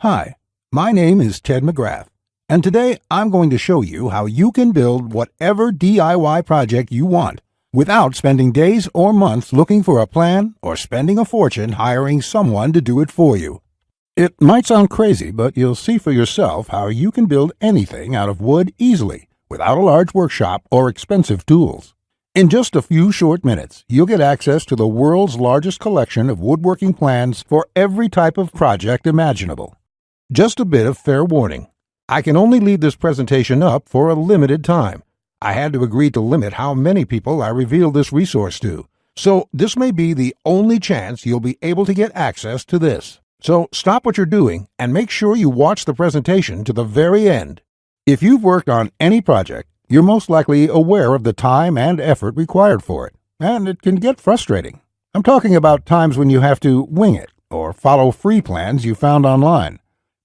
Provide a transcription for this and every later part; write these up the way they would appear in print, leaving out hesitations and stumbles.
Hi, my name is Ted Mcgrath, and today I'm going to show you how you can build whatever DIY project you want without spending days or months looking for a plan or spending a fortune hiring someone to do it for you. It might sound crazy, but you'll see for yourself how you can build anything out of wood easily without a large workshop or expensive tools. In just a few short minutes, you'll get access to the world's largest collection of woodworking plans for every type of project imaginable. Just a bit of fair warning. I can only leave this presentation up for a limited time. I had to agree to limit how many people I reveal this resource to, so this may be the only chance you'll be able to get access to this. So stop what you're doing and make sure you watch the presentation to the very end. If you've worked on any project, you're most likely aware of the time and effort required for it, and it can get frustrating. I'm talking about times when you have to wing it or follow free plans you found online.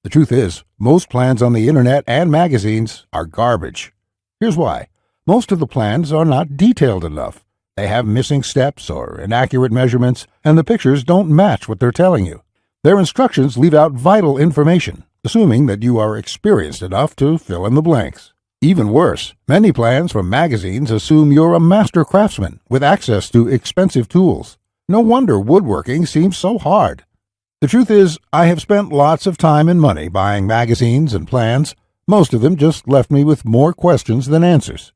The truth is, most plans on the internet and magazines are garbage. Here's why. Most of the plans are not detailed enough. They have missing steps or inaccurate measurements, and the pictures don't match what they're telling you. Their instructions leave out vital information, assuming that you are experienced enough to fill in the blanks. Even worse, many plans from magazines assume you're a master craftsman with access to expensive tools. No wonder woodworking seems so hard. The truth is, I have spent lots of time and money buying magazines and plans. Most of them just left me with more questions than answers.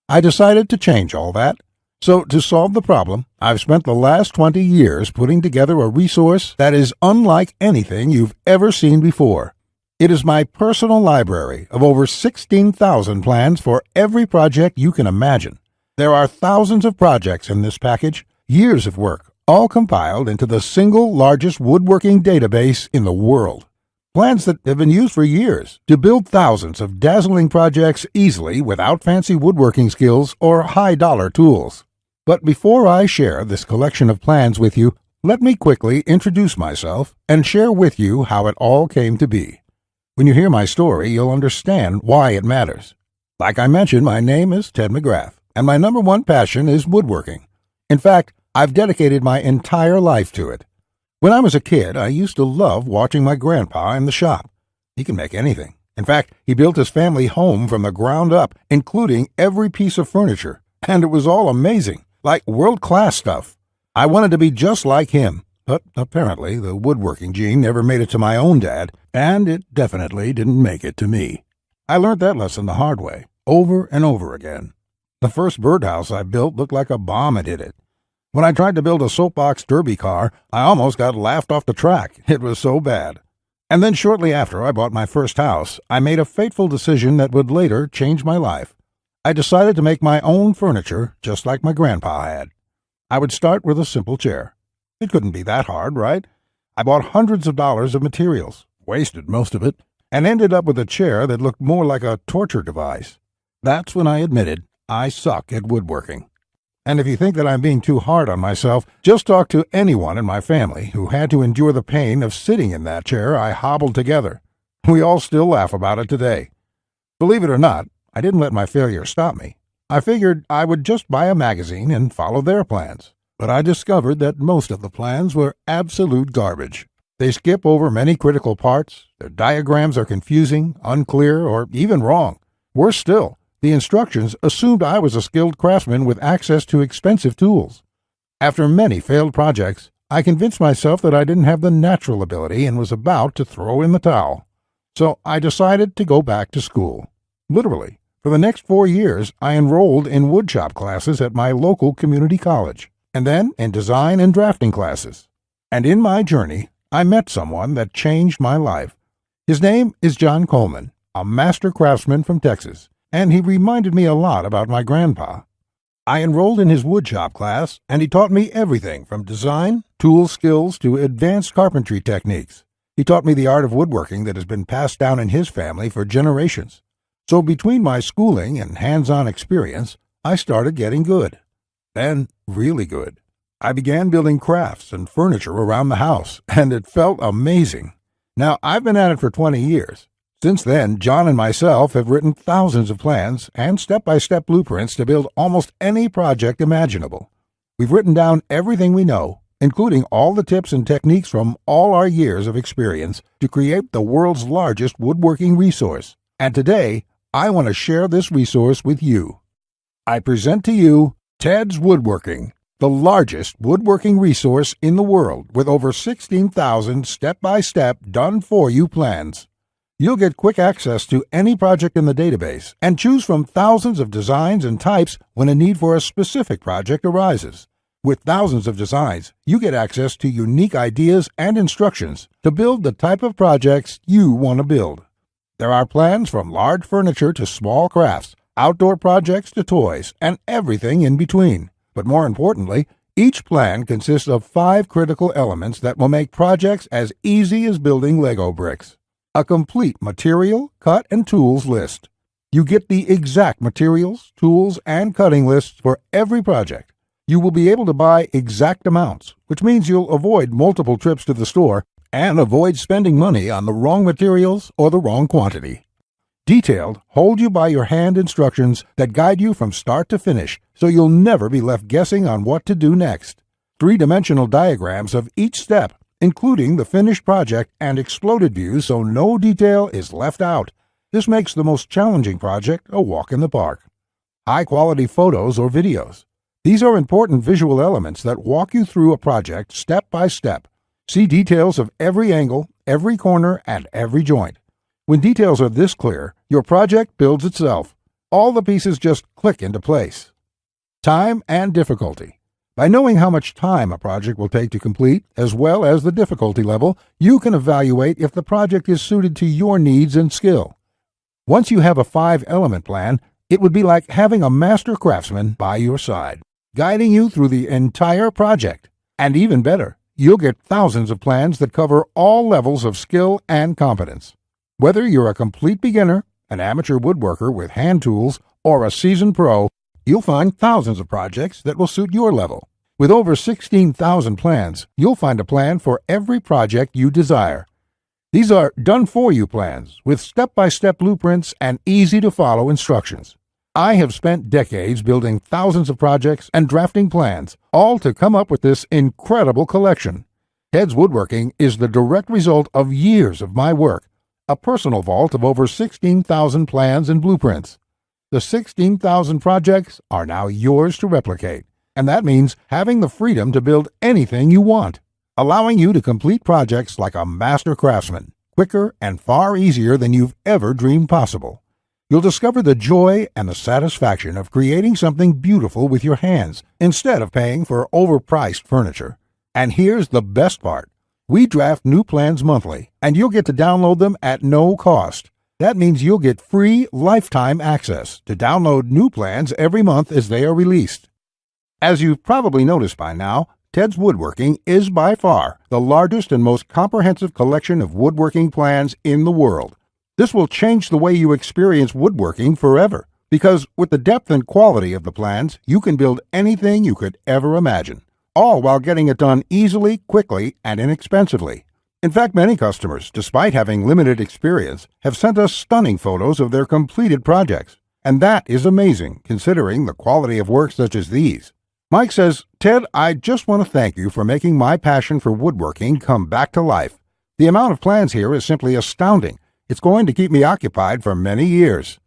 I decided to change all that. So to solve the problem, I've spent the last 20 years putting together a resource that is unlike anything you've ever seen before. It is my personal library of over 16,000 plans for every project you can imagine. There are thousands of projects in this package, years of work, all compiled into the single largest woodworking database in the world. Plans that have been used for years to build thousands of dazzling projects easily without fancy woodworking skills or high-dollar tools. But before I share this collection of plans with you, let me quickly introduce myself and share with you how it all came to be. When you hear my story, you'll understand why it matters. Like I mentioned, my name is Ted Mcgrath, and my number one passion is woodworking. In fact, I've dedicated my entire life to it. When I was a kid, I used to love watching my grandpa in the shop. He can make anything. In fact, he built his family home from the ground up, including every piece of furniture, and it was all amazing, like world-class stuff. I wanted to be just like him, but apparently the woodworking gene never made it to my own dad, and it definitely didn't make it to me. I learned that lesson the hard way, over and over again. The first birdhouse I built looked like a bomb had hit it. When I tried to build a soapbox derby car, I almost got laughed off the track. It was so bad. And then shortly after I bought my first house, I made a fateful decision that would later change my life. I decided to make my own furniture just like my grandpa had. I would start with a simple chair. It couldn't be that hard, right? I bought hundreds of dollars of materials, wasted most of it, and ended up with a chair that looked more like a torture device. That's when I admitted I suck at woodworking. And if you think that I'm being too hard on myself, just talk to anyone in my family who had to endure the pain of sitting in that chair I hobbled together. We all still laugh about it today. Believe it or not, I didn't let my failure stop me. I figured I would just buy a magazine and follow their plans. But I discovered that most of the plans were absolute garbage. They skip over many critical parts, their diagrams are confusing, unclear, or even wrong. Worse still, the instructions assumed I was a skilled craftsman with access to expensive tools. After many failed projects, I convinced myself that I didn't have the natural ability and was about to throw in the towel. So I decided to go back to school. Literally, for the next 4 years, I enrolled in woodshop classes at my local community college, and then in design and drafting classes. And in my journey, I met someone that changed my life. His name is John Coleman, a master craftsman from Texas, and he reminded me a lot about my grandpa. I enrolled in his woodshop class, and he taught me everything from design, tool skills, to advanced carpentry techniques. He taught me the art of woodworking that has been passed down in his family for generations. So between my schooling and hands-on experience, I started getting good. Then, really good. I began building crafts and furniture around the house, and it felt amazing. Now, I've been at it for 20 years. Since then, John and myself have written thousands of plans and step-by-step blueprints to build almost any project imaginable. We've written down everything we know, including all the tips and techniques from all our years of experience to create the world's largest woodworking resource. And today, I want to share this resource with you. I present to you Ted's Woodworking, the largest woodworking resource in the world with over 16,000 step-by-step done-for-you plans. You'll get quick access to any project in the database and choose from thousands of designs and types when a need for a specific project arises. With thousands of designs, you get access to unique ideas and instructions to build the type of projects you want to build. There are plans from large furniture to small crafts, outdoor projects to toys, and everything in between. But more importantly, each plan consists of 5 critical elements that will make projects as easy as building Lego bricks. A complete material, cut, and tools list. You get the exact materials, tools, and cutting lists for every project. You will be able to buy exact amounts, which means you'll avoid multiple trips to the store and avoid spending money on the wrong materials or the wrong quantity. Detailed, hold-you-by-your-hand instructions that guide you from start to finish, so you'll never be left guessing on what to do next. 3-dimensional diagrams of each step, including the finished project and exploded views so no detail is left out. This makes the most challenging project a walk in the park. High-quality photos or videos. These are important visual elements that walk you through a project step by step. See details of every angle, every corner, and every joint. When details are this clear, your project builds itself. All the pieces just click into place. Time and difficulty. By knowing how much time a project will take to complete, as well as the difficulty level, you can evaluate if the project is suited to your needs and skill. Once you have a 5-element plan, it would be like having a master craftsman by your side, guiding you through the entire project. And even better, you'll get thousands of plans that cover all levels of skill and competence. Whether you're a complete beginner, an amateur woodworker with hand tools, or a seasoned pro, you'll find thousands of projects that will suit your level. With over 16,000 plans, you'll find a plan for every project you desire. These are done-for-you plans with step-by-step blueprints and easy-to-follow instructions. I have spent decades building thousands of projects and drafting plans, all to come up with this incredible collection. Ted's Woodworking is the direct result of years of my work, a personal vault of over 16,000 plans and blueprints. The 16,000 projects are now yours to replicate, and that means having the freedom to build anything you want, allowing you to complete projects like a master craftsman, quicker and far easier than you've ever dreamed possible. You'll discover the joy and the satisfaction of creating something beautiful with your hands instead of paying for overpriced furniture. And here's the best part. We draft new plans monthly, and you'll get to download them at no cost. That means you'll get free lifetime access to download new plans every month as they are released. As you've probably noticed by now, Ted's Woodworking is by far the largest and most comprehensive collection of woodworking plans in the world. This will change the way you experience woodworking forever, because with the depth and quality of the plans, you can build anything you could ever imagine, all while getting it done easily, quickly, and inexpensively. In fact, many customers, despite having limited experience, have sent us stunning photos of their completed projects. And that is amazing, considering the quality of work such as these. Mike says, "Ted, I just want to thank you for making my passion for woodworking come back to life. The amount of plans here is simply astounding. It's going to keep me occupied for many years."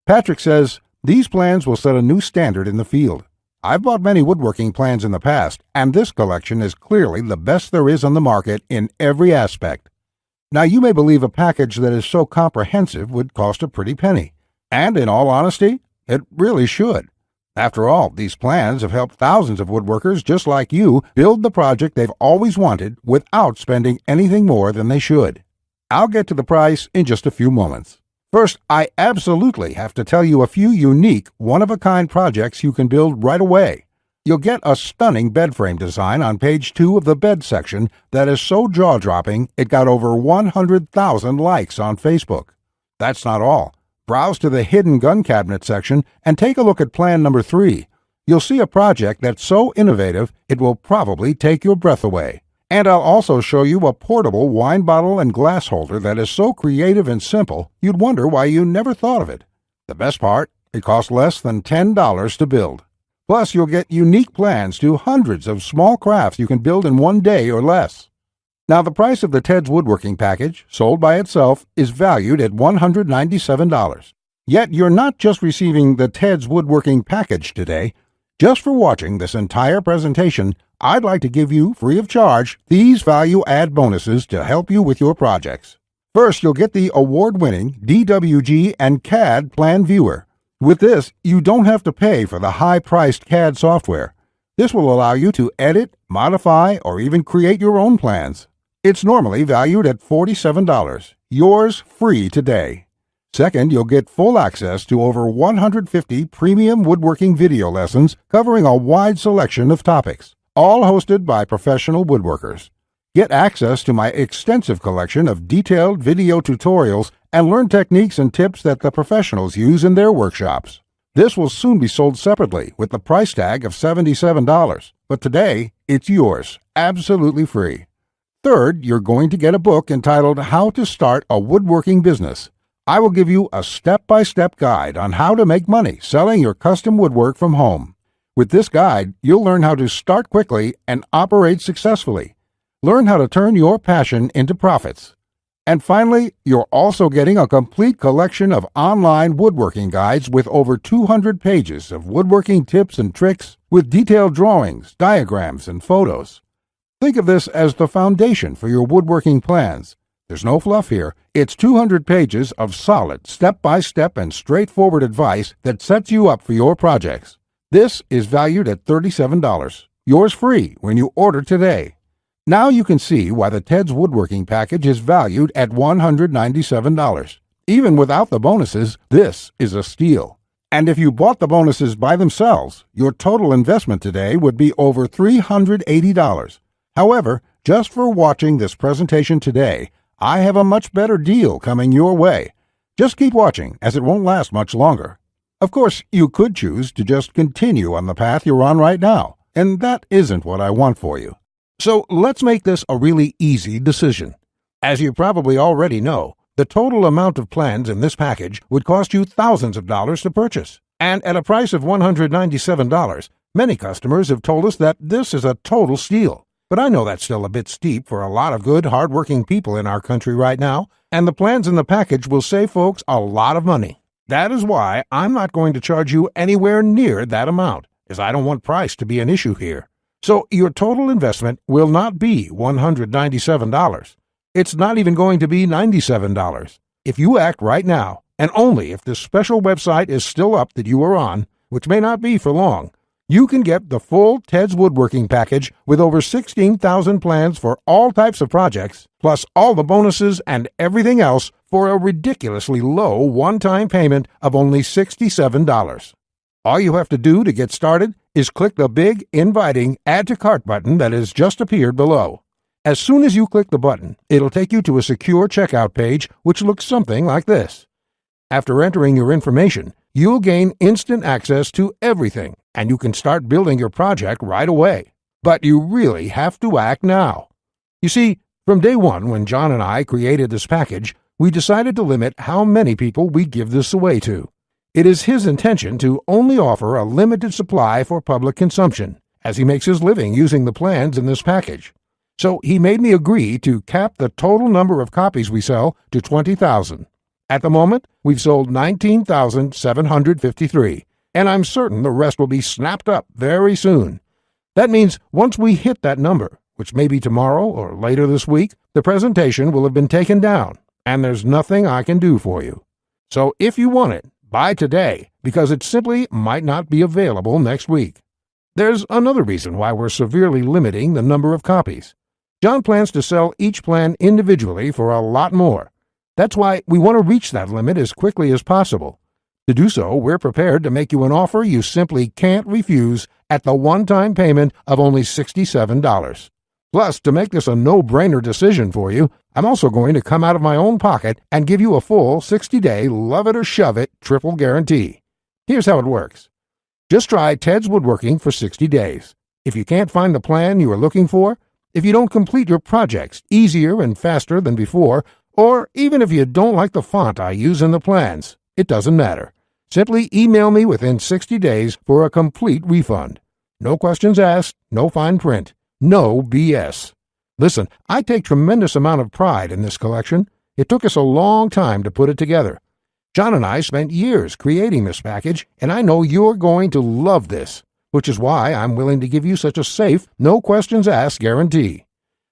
Patrick says, "These plans will set a new standard in the field. I've bought many woodworking plans in the past, and this collection is clearly the best there is on the market in every aspect." Now, you may believe a package that is so comprehensive would cost a pretty penny. And in all honesty, it really should. After all, these plans have helped thousands of woodworkers just like you build the project they've always wanted without spending anything more than they should. I'll get to the price in just a few moments. First, I absolutely have to tell you a few unique, one-of-a-kind projects you can build right away. You'll get a stunning bed frame design on page 2 of the bed section that is so jaw-dropping it got over 100,000 likes on Facebook. That's not all. Browse to the hidden gun cabinet section and take a look at plan number 3. You'll see a project that's so innovative it will probably take your breath away. And I'll also show you a portable wine bottle and glass holder that is so creative and simple you'd wonder why you never thought of it. The best part, it costs less than $10 to build. Plus, you'll get unique plans to hundreds of small crafts you can build in one day or less. Now, the price of the Ted's Woodworking package, sold by itself, is valued at $197. Yet, you're not just receiving the Ted's Woodworking package today. Just for watching this entire presentation, I'd like to give you, free of charge, these value-add bonuses to help you with your projects. First, you'll get the award-winning DWG and CAD Plan Viewer. With this, you don't have to pay for the high-priced CAD software. This will allow you to edit, modify, or even create your own plans. It's normally valued at $47. Yours free today. Second, you'll get full access to over 150 premium woodworking video lessons covering a wide selection of topics, all hosted by professional woodworkers. Get access to my extensive collection of detailed video tutorials and learn techniques and tips that the professionals use in their workshops. This will soon be sold separately with the price tag of $77, but today it's yours, absolutely free. Third, you're going to get a book entitled How to Start a Woodworking Business. I will give you a step-by-step guide on how to make money selling your custom woodwork from home. With this guide, you'll learn how to start quickly and operate successfully. Learn how to turn your passion into profits. And finally, you're also getting a complete collection of online woodworking guides with over 200 pages of woodworking tips and tricks with detailed drawings, diagrams, and photos. Think of this as the foundation for your woodworking plans. There's no fluff here. It's 200 pages of solid, step-by-step and straightforward advice that sets you up for your projects. This is valued at $37. Yours free when you order today. Now you can see why the Ted's Woodworking package is valued at $197. Even without the bonuses, this is a steal. And if you bought the bonuses by themselves, your total investment today would be over $380. However, just for watching this presentation today, I have a much better deal coming your way. Just keep watching, as it won't last much longer. Of course, you could choose to just continue on the path you're on right now, and that isn't what I want for you. So let's make this a really easy decision. As you probably already know, the total amount of plans in this package would cost you thousands of dollars to purchase. And at a price of $197, many customers have told us that this is a total steal. But I know that's still a bit steep for a lot of good, hard-working people in our country right now, and the plans in the package will save folks a lot of money. That is why I'm not going to charge you anywhere near that amount, as I don't want price to be an issue here. So your total investment will not be $197. It's not even going to be $97. If you act right now, and only if this special website is still up that you are on, which may not be for long, you can get the full Ted's Woodworking package with over 16,000 plans for all types of projects, plus all the bonuses and everything else for a ridiculously low one-time payment of only $67. All you have to do to get started is click the big, inviting Add to Cart button that has just appeared below. As soon as you click the button, it'll take you to a secure checkout page which looks something like this. After entering your information, you'll gain instant access to everything, and you can start building your project right away. But you really have to act now. You see, from day one when John and I created this package, we decided to limit how many people we give this away to. It is his intention to only offer a limited supply for public consumption, as he makes his living using the plans in this package. So he made me agree to cap the total number of copies we sell to 20,000. At the moment, we've sold 19,753, and I'm certain the rest will be snapped up very soon. That means once we hit that number, which may be tomorrow or later this week, the presentation will have been taken down, and there's nothing I can do for you. So if you want it, buy today, because it simply might not be available next week. There's another reason why we're severely limiting the number of copies. John plans to sell each plan individually for a lot more. That's why we want to reach that limit as quickly as possible. To do so, we're prepared to make you an offer you simply can't refuse at the one-time payment of only $67. Plus, to make this a no-brainer decision for you, I'm also going to come out of my own pocket and give you a full 60-day love-it-or-shove-it triple guarantee. Here's how it works. Just try Ted's Woodworking for 60 days. If you can't find the plan you are looking for, if you don't complete your projects easier and faster than before, or even if you don't like the font I use in the plans, it doesn't matter. Simply email me within 60 days for a complete refund. No questions asked, no fine print, no BS. Listen, I take tremendous amount of pride in this collection. It took us a long time to put it together. John and I spent years creating this package, and I know you're going to love this, which is why I'm willing to give you such a safe, no questions asked guarantee.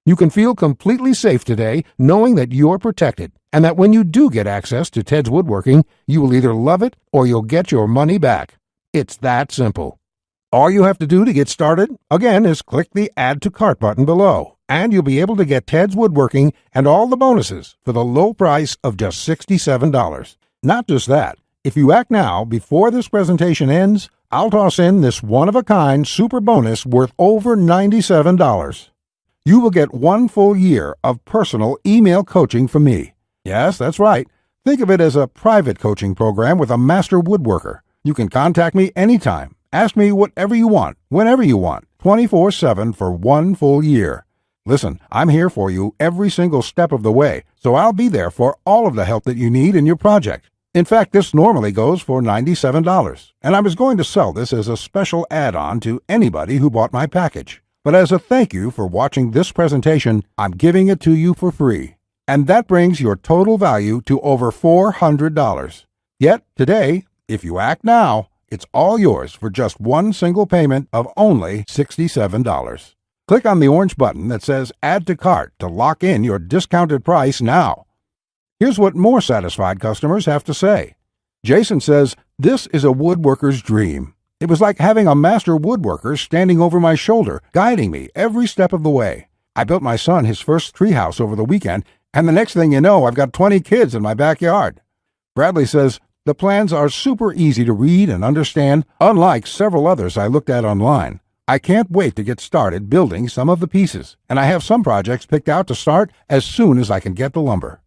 You can feel completely safe today knowing that you're protected, and that when you do get access to Ted's Woodworking, you will either love it or you'll get your money back. It's that simple. All you have to do to get started, again, is click the Add to Cart button below, and you'll be able to get Ted's Woodworking and all the bonuses for the low price of just $67. Not just that, if you act now before this presentation ends, I'll toss in this one-of-a-kind super bonus worth over $97. You will get 1 full year of personal email coaching from me. Yes, that's right. Think of it as a private coaching program with a master woodworker. You can contact me anytime. Ask me whatever you want, whenever you want, 24/7 for 1 full year. Listen, I'm here for you every single step of the way, so I'll be there for all of the help that you need in your project. In fact, this normally goes for $97, and I was going to sell this as a special add-on to anybody who bought my package. But as a thank you for watching this presentation, I'm giving it to you for free. And that brings your total value to over $400. Yet, today, if you act now, it's all yours for just 1 single payment of only $67. Click on the orange button that says Add to Cart to lock in your discounted price now. Here's what more satisfied customers have to say. Jason says, "This is a woodworker's dream. It was like having a master woodworker standing over my shoulder, guiding me every step of the way. I built my son his first treehouse over the weekend, and the next thing you know, I've got 20 kids in my backyard." Bradley says, "The plans are super easy to read and understand, unlike several others I looked at online. I can't wait to get started building some of the pieces, and I have some projects picked out to start as soon as I can get the lumber."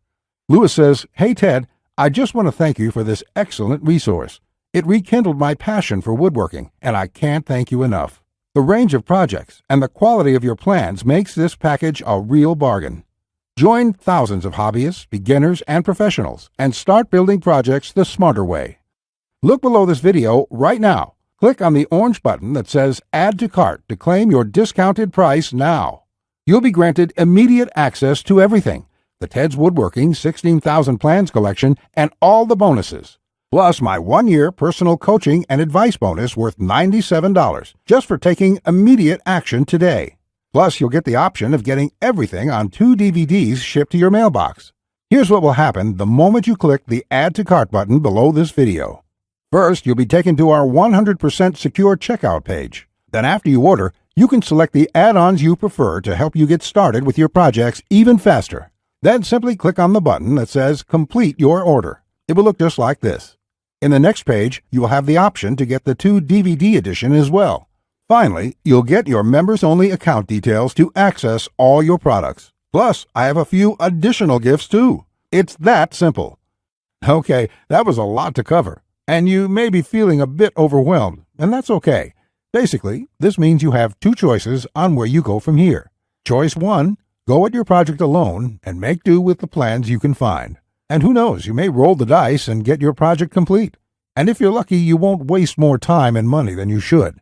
Lewis says, "Hey Ted, I just want to thank you for this excellent resource. It rekindled my passion for woodworking, and I can't thank you enough. The range of projects and the quality of your plans makes this package a real bargain. Join thousands of hobbyists, beginners, and professionals, and start building projects the smarter way. Look below this video right now. Click on the orange button that says Add to Cart to claim your discounted price now. You'll be granted immediate access to everything: the Ted's Woodworking 16,000 Plans collection and all the bonuses, plus my 1-year personal coaching and advice bonus worth $97 just for taking immediate action today. Plus, you'll get the option of getting everything on 2 DVDs shipped to your mailbox. Here's what will happen the moment you click the Add to Cart button below this video. First, you'll be taken to our 100% secure checkout page. Then after you order, you can select the add-ons you prefer to help you get started with your projects even faster. Then simply click on the button that says Complete Your Order. It will look just like this. In the next page, you will have the option to get the 2 DVD edition as well. Finally, you'll get your members-only account details to access all your products. Plus, I have a few additional gifts too. It's that simple. Okay, that was a lot to cover, and you may be feeling a bit overwhelmed, and that's okay. Basically, this means you have 2 choices on where you go from here. Choice 1, go at your project alone and make do with the plans you can find. And who knows, you may roll the dice and get your project complete. And if you're lucky, you won't waste more time and money than you should.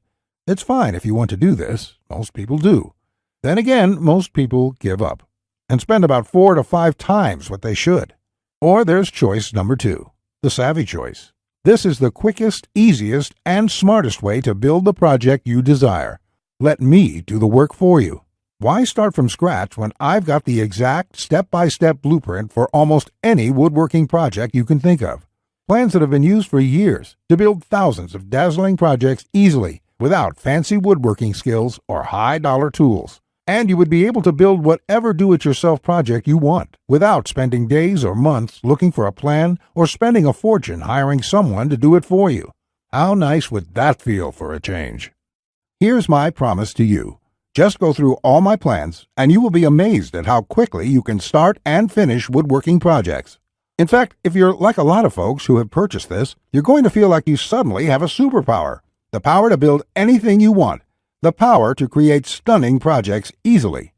It's fine if you want to do this. Most people do. Then again, most people give up and spend about 4 to 5 times what they should. Or there's choice number 2, the savvy choice. This is the quickest, easiest, and smartest way to build the project you desire. Let me do the work for you. Why start from scratch when I've got the exact step-by-step blueprint for almost any woodworking project you can think of? Plans that have been used for years to build thousands of dazzling projects easily without fancy woodworking skills or high-dollar tools. And you would be able to build whatever do-it-yourself project you want without spending days or months looking for a plan or spending a fortune hiring someone to do it for you. How nice would that feel for a change? Here's my promise to you. Just go through all my plans, and you will be amazed at how quickly you can start and finish woodworking projects. In fact, if you're like a lot of folks who have purchased this, you're going to feel like you suddenly have a superpower. The power to build anything you want. The power to create stunning projects easily.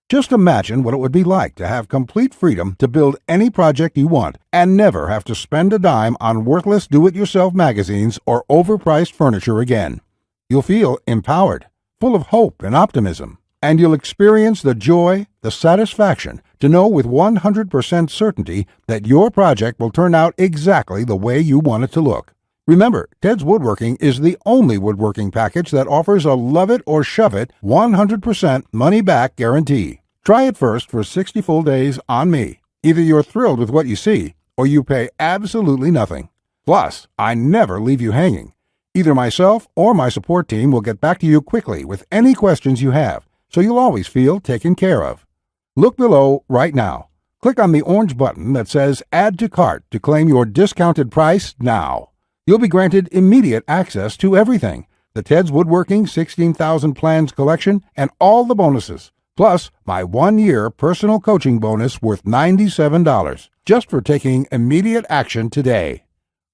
Just imagine what it would be like to have complete freedom to build any project you want and never have to spend a dime on worthless do-it-yourself magazines or overpriced furniture again. You'll feel empowered, full of hope and optimism, and you'll experience the joy, the satisfaction to know with 100% certainty that your project will turn out exactly the way you want it to look. Remember, Ted's Woodworking is the only woodworking package that offers a love it or shove it 100% money-back guarantee. Try it first for 60 full days on me. Either you're thrilled with what you see, or you pay absolutely nothing. Plus, I never leave you hanging. Either myself or my support team will get back to you quickly with any questions you have, so you'll always feel taken care of. Look below right now. Click on the orange button that says Add to Cart to claim your discounted price now. You'll be granted immediate access to everything, the Ted's Woodworking 16,000 Plans collection and all the bonuses, plus my 1-year personal coaching bonus worth $97, just for taking immediate action today.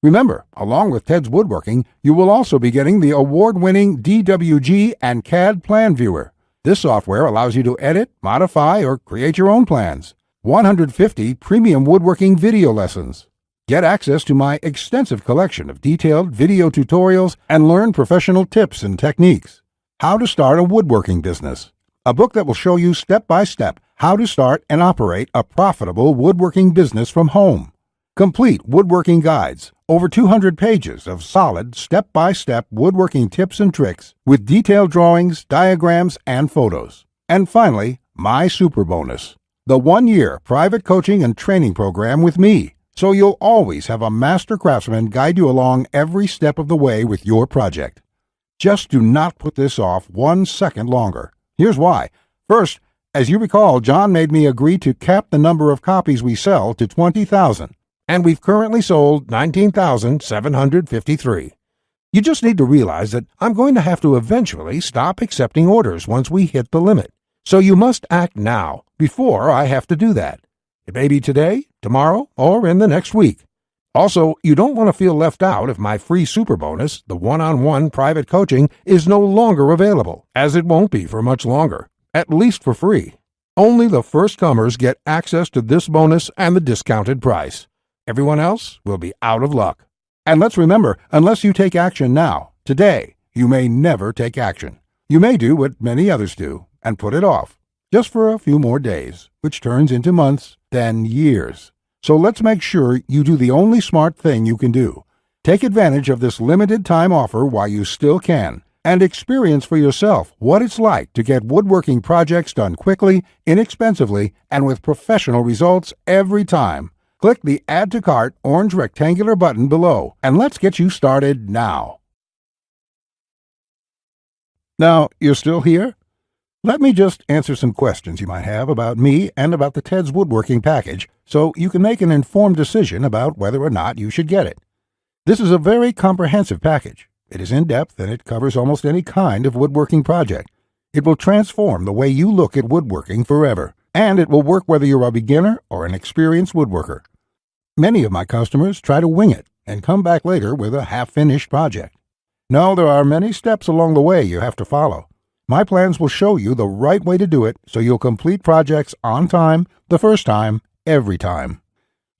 Remember, along with Ted's Woodworking, you will also be getting the award-winning DWG and CAD Plan Viewer. This software allows you to edit, modify, or create your own plans. 150 premium woodworking video lessons. Get access to my extensive collection of detailed video tutorials and learn professional tips and techniques. How to Start a Woodworking Business. A book that will show you step-by-step how to start and operate a profitable woodworking business from home. Complete woodworking guides, over 200 pages of solid step-by-step woodworking tips and tricks with detailed drawings, diagrams, and photos. And finally, my super bonus, the 1-year private coaching and training program with me. So you'll always have a master craftsman guide you along every step of the way with your project. Just do not put this off 1 second longer. Here's why. First, as you recall, John made me agree to cap the number of copies we sell to 20,000, and we've currently sold 19,753. You just need to realize that I'm going to have to eventually stop accepting orders once we hit the limit. So you must act now, before I have to do that. It may be today, tomorrow, or in the next week. Also, you don't want to feel left out if my free super bonus, the one-on-one private coaching, is no longer available, as it won't be for much longer, at least for free. Only the first comers get access to this bonus and the discounted price. Everyone else will be out of luck. And let's remember, unless you take action now, today, you may never take action. You may do what many others do and put it off, just for a few more days, which turns into months, then years. So let's make sure you do the only smart thing you can do. Take advantage of this limited time offer while you still can, and experience for yourself what it's like to get woodworking projects done quickly, inexpensively, and with professional results every time. Click the Add to Cart orange rectangular button below, and let's get you started now. Now, you're still here? Let me just answer some questions you might have about me and about the Ted's Woodworking package so you can make an informed decision about whether or not you should get it. This is a very comprehensive package. It is in-depth and it covers almost any kind of woodworking project. It will transform the way you look at woodworking forever, and it will work whether you're a beginner or an experienced woodworker. Many of my customers try to wing it and come back later with a half-finished project. No, there are many steps along the way you have to follow. My plans will show you the right way to do it so you'll complete projects on time, the first time, every time.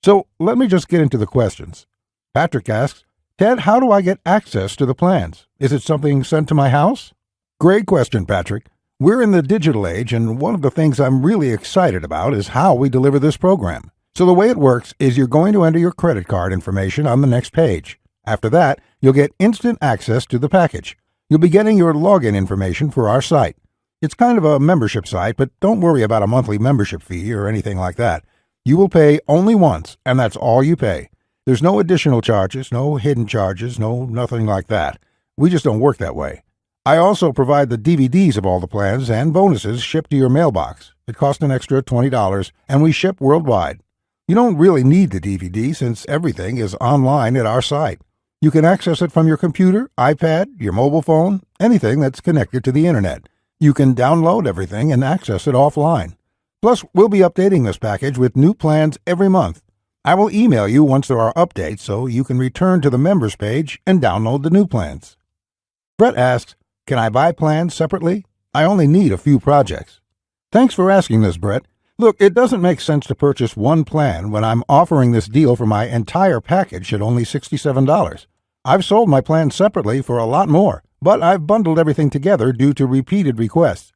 So let me just get into the questions. Patrick asks, Ted, how do I get access to the plans? Is it something sent to my house? Great question, Patrick. We're in the digital age, and one of the things I'm really excited about is how we deliver this program. So the way it works is you're going to enter your credit card information on the next page. After that, you'll get instant access to the package. You'll be getting your login information for our site. It's kind of a membership site, but don't worry about a monthly membership fee or anything like that. You will pay only once, and that's all you pay. There's no additional charges, no hidden charges, nothing like that. We just don't work that way. I also provide the DVDs of all the plans and bonuses shipped to your mailbox. It costs an extra $20, and we ship worldwide. You don't really need the DVD since everything is online at our site. You can access it from your computer, iPad, your mobile phone, anything that's connected to the internet. You can download everything and access it offline. Plus, we'll be updating this package with new plans every month. I will email you once there are updates so you can return to the members page and download the new plans. Brett asks, can I buy plans separately? I only need a few projects. Thanks for asking this, Brett. Look, it doesn't make sense to purchase one plan when I'm offering this deal for my entire package at only $67. I've sold my plans separately for a lot more, but I've bundled everything together due to repeated requests.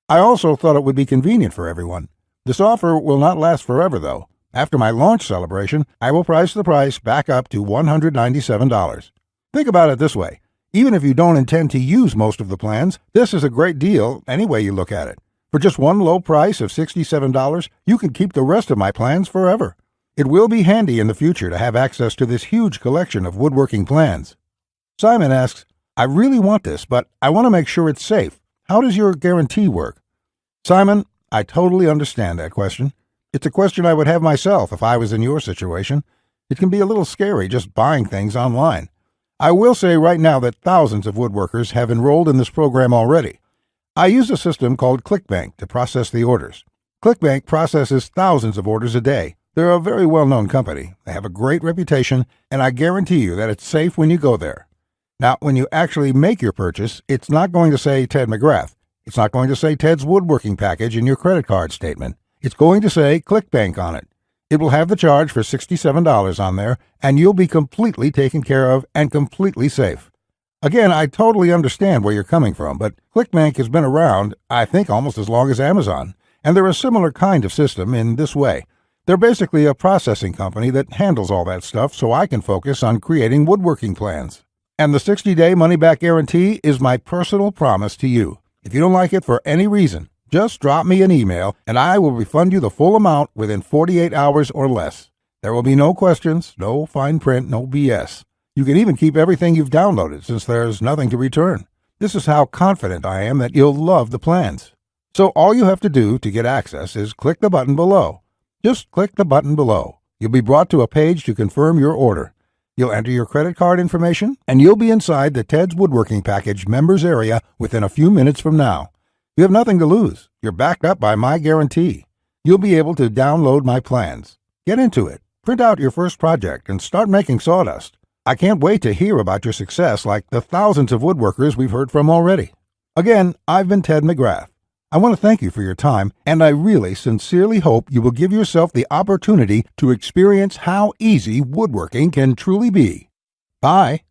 I also thought it would be convenient for everyone. This offer will not last forever, though. After my launch celebration, I will price the price back up to $197. Think about it this way. Even if you don't intend to use most of the plans, this is a great deal any way you look at it. For just one low price of $67, you can keep the rest of my plans forever. It will be handy in the future to have access to this huge collection of woodworking plans. Simon asks, I really want this, but I want to make sure it's safe. How does your guarantee work? Simon, I totally understand that question. It's a question I would have myself if I was in your situation. It can be a little scary just buying things online. I will say right now that thousands of woodworkers have enrolled in this program already. I use a system called ClickBank to process the orders. ClickBank processes thousands of orders a day. They're a very well-known company. They have a great reputation, and I guarantee you that it's safe when you go there. Now, when you actually make your purchase, it's not going to say Ted Mcgrath. It's not going to say Ted's woodworking package in your credit card statement. It's going to say ClickBank on it. It will have the charge for $67 on there, and you'll be completely taken care of and completely safe. Again, I totally understand where you're coming from, but ClickBank has been around, I think, almost as long as Amazon, and they're a similar kind of system in this way. They're basically a processing company that handles all that stuff so I can focus on creating woodworking plans. And the 60-day money-back guarantee is my personal promise to you. If you don't like it for any reason, just drop me an email, and I will refund you the full amount within 48 hours or less. There will be no questions, no fine print, no BS. You can even keep everything you've downloaded since there's nothing to return. This is how confident I am that you'll love the plans. So all you have to do to get access is click the button below. Just click the button below. You'll be brought to a page to confirm your order. You'll enter your credit card information, and you'll be inside the Ted's Woodworking Package members area within a few minutes from now. You have nothing to lose. You're backed up by my guarantee. You'll be able to download my plans. Get into it. Print out your first project and start making sawdust. I can't wait to hear about your success like the thousands of woodworkers we've heard from already. Again, I've been Ted Mcgrath. I want to thank you for your time, and I really sincerely hope you will give yourself the opportunity to experience how easy woodworking can truly be. Bye.